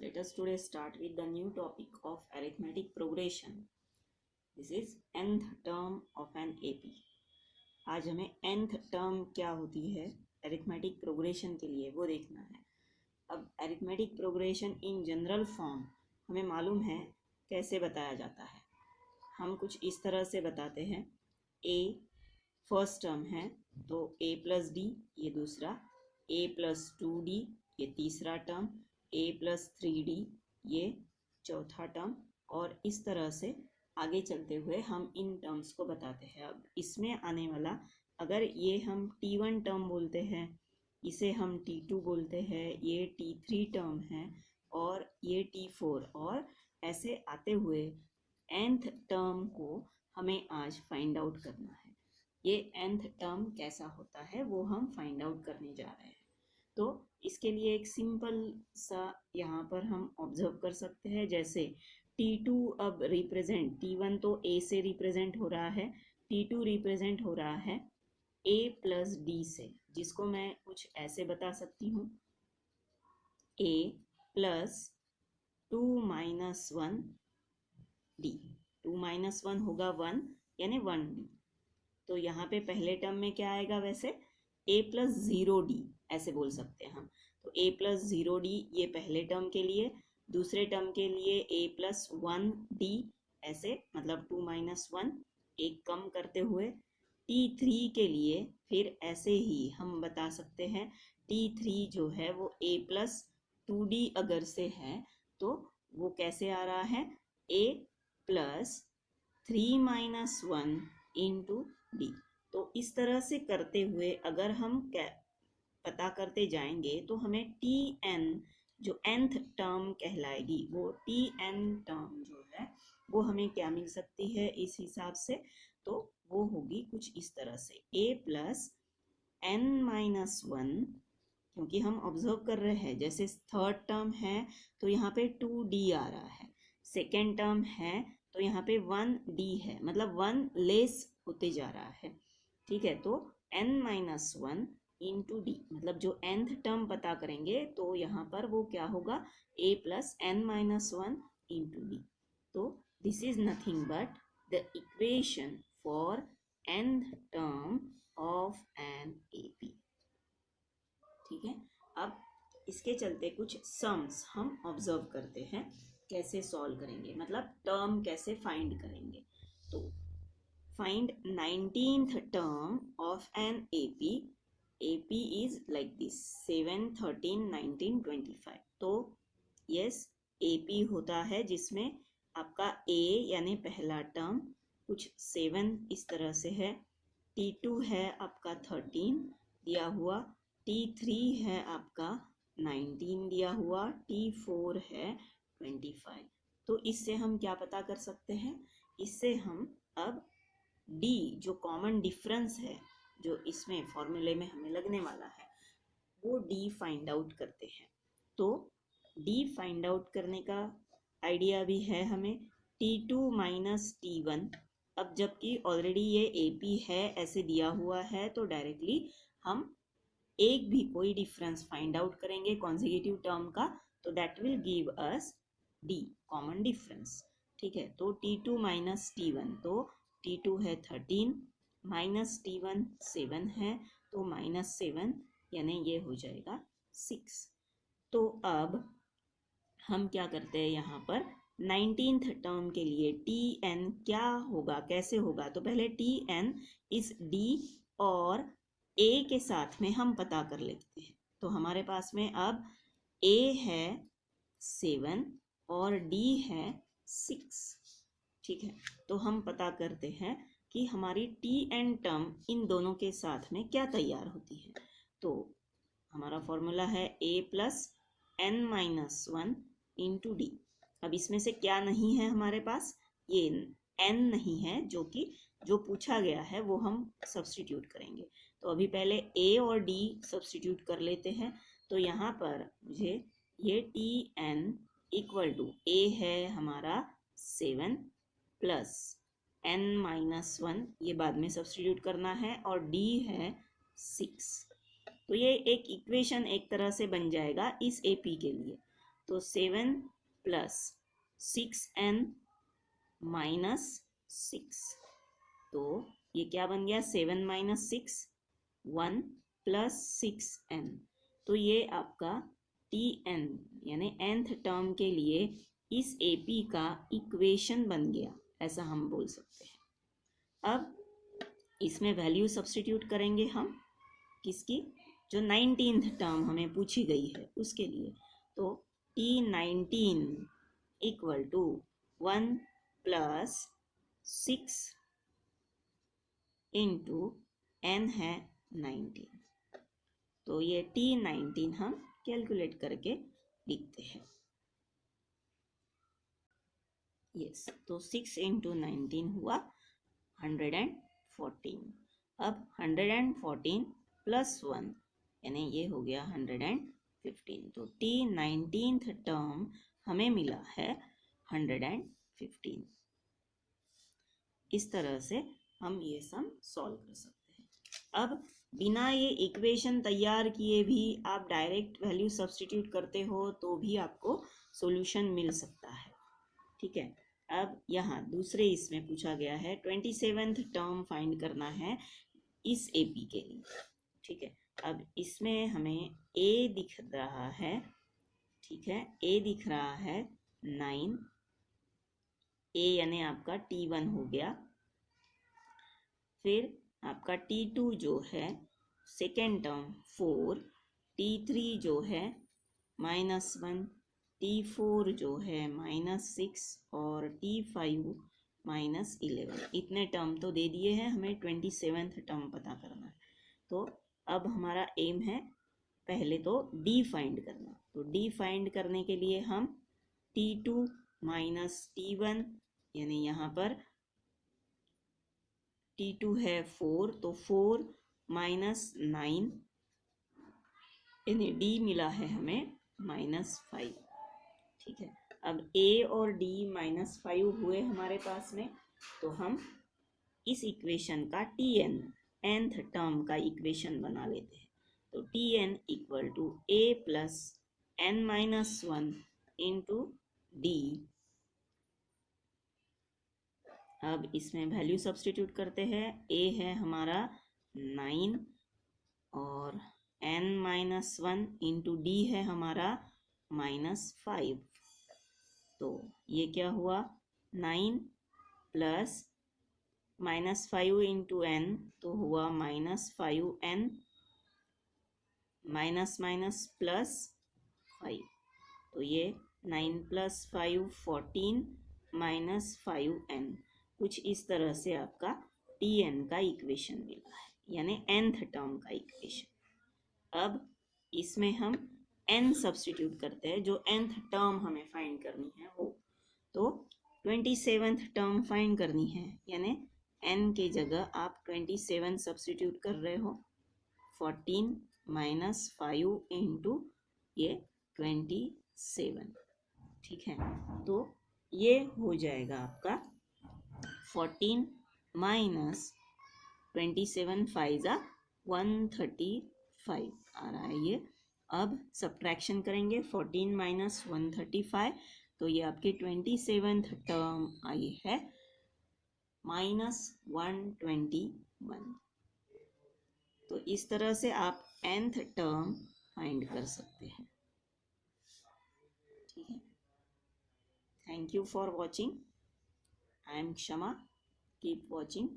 let us today start with the new topic of arithmetic progression. This is nth term of an AP. आज हमें nth term क्या होती है arithmetic progression के लिए वो देखना है. अब arithmetic progression in general form हमें मालूम है कैसे बताया जाता है. हम कुछ इस तरह से बताते हैं. a फर्स्ट टर्म है तो a प्लस डी ये दूसरा, a प्लस 2d ये तीसरा टर्म, a प्लस 3d ये चौथा टर्म, और इस तरह से आगे चलते हुए हम इन टर्म्स को बताते हैं. अब इसमें आने वाला, अगर ये हम t1 टर्म बोलते हैं, इसे हम t2 बोलते हैं, ये t3 टर्म है और ये t4, और ऐसे आते हुए nth टर्म को हमें आज फाइंड आउट करना है. ये nth टर्म कैसा होता है वो हम फाइंड आउट करने जा रहे हैं. तो इसके लिए एक सिंपल सा यहाँ पर हम ऑब्जर्व कर सकते हैं. जैसे t2 अब रिप्रेजेंट, t1 तो a से रिप्रेजेंट हो रहा है, t2 रिप्रेजेंट हो रहा है a प्लस डी से, जिसको मैं कुछ ऐसे बता सकती हूँ, a plus 2 minus 1 d. 2 minus 1 होगा 1 यानी 1d. तो यहाँ पे पहले टर्म में क्या आएगा, वैसे a प्लस 0d ऐसे बोल सकते हैं हम. तो a प्लस 0d ये पहले टर्म के लिए, दूसरे टर्म के लिए a प्लस 1d ऐसे, मतलब 2 माइनस 1 एक कम करते हुए. t3 के लिए फिर ऐसे ही हम बता सकते हैं, t3 जो है वो a प्लस 2d अगर से है तो वो कैसे आ रहा है, a plus 3 minus 1 into D. तो इस तरह से करते हुए अगर हम पता करते जाएंगे तो हमें tn जो nth टर्म कहलाएगी, वो tn टर्म जो है वो हमें क्या मिल सकती है इस हिसाब से. तो वो होगी कुछ इस तरह से, a प्लस n माइनस 1, क्योंकि हम ऑब्जर्व कर रहे हैं जैसे थर्ड टर्म है तो यहाँ पे 2d आ रहा है, सेकेंड टर्म है तो यहाँ पे 1d है, मतलब 1 लेस होते जा रहा है. ठीक है, तो n माइनस 1 इंटू डी, मतलब जो nth टर्म पता करेंगे तो यहाँ पर वो क्या होगा, a plus n minus 1 into D. तो this is nothing but the equation for nth term of an AP. ठीक है, अब इसके चलते कुछ सम्स हम ऑब्जर्व करते हैं कैसे सॉल्व करेंगे, मतलब टर्म कैसे फाइंड करेंगे. तो find 19th term of an AP. AP is like this 7, 13, 19, 25. तो yes, AP होता है जिसमें आपका A यानी पहला टर्म कुछ 7 इस तरह से है, T2 है आपका 13 दिया हुआ, T3 है आपका 19 दिया हुआ, T4 है 25. तो इससे हम क्या पता कर सकते हैं, इससे हम अब D जो कॉमन डिफरेंस है जो इसमें फॉर्मूले में हमें लगने वाला है वो D फाइंड आउट करते हैं. तो D फाइंड आउट करने का आइडिया भी है हमें, T2 माइनस T1. अब जबकि ऑलरेडी ये AP है ऐसे दिया हुआ है तो डायरेक्टली हम एक भी कोई डिफरेंस फाइंड आउट करेंगे कॉन्जिक्यूटिव टर्म का, तो that will give us D common difference. ठीक है, तो T2 माइनस T1, तो T2 है 13 माइनस T1 7 है, तो माइनस 7 यानी ये हो जाएगा 6. तो अब हम क्या करते हैं यहाँ पर 19th टर्म के लिए tn क्या होगा, कैसे होगा. तो पहले tn इस d और a के साथ में हम पता कर लेते हैं. तो हमारे पास में अब a है 7 और d है 6. ठीक है, तो हम पता करते हैं कि हमारी tn टर्म इन दोनों के साथ में क्या तैयार होती है. तो हमारा फॉर्मूला है a plus n minus 1 into D. अब इसमें से क्या नहीं है हमारे पास, ये n नहीं है, जो पूछा गया है वो हम सब्स्टिट्यूट करेंगे. तो अभी पहले a और d सब्स्टिट्यूट कर लेते हैं. तो यहाँ पर मुझे ये tn इक्वल टू a है हमारा 7 प्लस n माइनस 1 ये बाद में सब्स्टिट्यूट करना है, और d है 6. तो ये एक इक्वेशन एक तरह से बन जाएगा इस AP के लिए. तो 7 प्लस 6n माइनस 6, तो ये क्या बन गया 7 माइनस 6 1 प्लस 6n। तो ये आपका tn यानी nth टर्म के लिए इस AP का इक्वेशन बन गया, ऐसा हम बोल सकते हैं। अब इसमें वैल्यू सब्स्टिट्यूट करेंगे हम किसकी, जो 19th टर्म हमें पूछी गई है उसके लिए। तो T19 equal to 1 plus 6 into n है 19। तो ये T19 हम कैलकुलेट करके लिखते हैं। यस, तो 6 इंटू 19 हुआ 114। अब 114 प्लस 1 यानी ये हो गया 115। तो T19th टर्म हमें मिला है 115। इस तरह से हम ये सम सॉल्व कर सकते हैं। अब बिना ये इक्वेशन तैयार किए भी आप डायरेक्ट वैल्यू सब्स्टिट्यूट करते हो तो भी आपको सॉल्यूशन मिल सकता है। ठीक है, अब यहाँ दूसरे इसमें पूछा गया है 27th टर्म फाइंड करना है इस AP के लिए। ठीक है, अब इसमें हमें A दिख रहा है, ठीक है, A दिख रहा है 9, A यानी आपका T1 हो गया। फिर आपका T2 जो है सेकेंड टर्म 4, T3 जो है -1, T4 जो है -6 और T5 -11। इतने टर्म तो दे दिए हैं, हमें 27th टर्म पता करना है। तो अब हमारा एम है पहले तो D फाइंड करना। तो D फाइंड करने के लिए हम T2 माइनस T1 यानी यहाँ पर T2 है 4, तो 4 माइनस 9 यानी D मिला है हमें -5। ठीक है, अब A और D -5 हुए हमारे पास में, तो हम इस इक्वेशन का Tn nth टर्म का इक्वेशन बना लेते हैं। तो Tn equal to A plus n-1 into D। अब इसमें वैल्यू सब्स्टिट्यूट करते हैं। A है हमारा 9 और n-1 इंटू D है हमारा -5। तो ये क्या हुआ 9 प्लस -5 इंटू n, तो हुआ -5n माइनस प्लस 5। तो ये 9 प्लस 5 14 -5n। कुछ इस तरह से आपका Tn का इक्वेशन मिला है, यानी nth टर्म का इक्वेशन। अब इसमें हम n सब्स्टिट्यूट करते हैं, जो nth टर्म हमें फाइंड करनी है वो। तो 27th टर्म फाइंड करनी है, यानी n के जगह आप 27 सब्स्टिट्यूट कर रहे हो। 14 -5 इंटू ये 27। ठीक है, तो ये हो जाएगा आपका 14 माइनस 27 5 135 आ रहा है ये। अब सब्ट्रैक्शन करेंगे 14 माइनस 135, तो ये आपकी 27th टर्म आई है -121। तो इस तरह से आप nth टर्म फाइंड कर सकते हैं। ठीक है, thank you for watching. I am क्षमा, कीप वॉचिंग।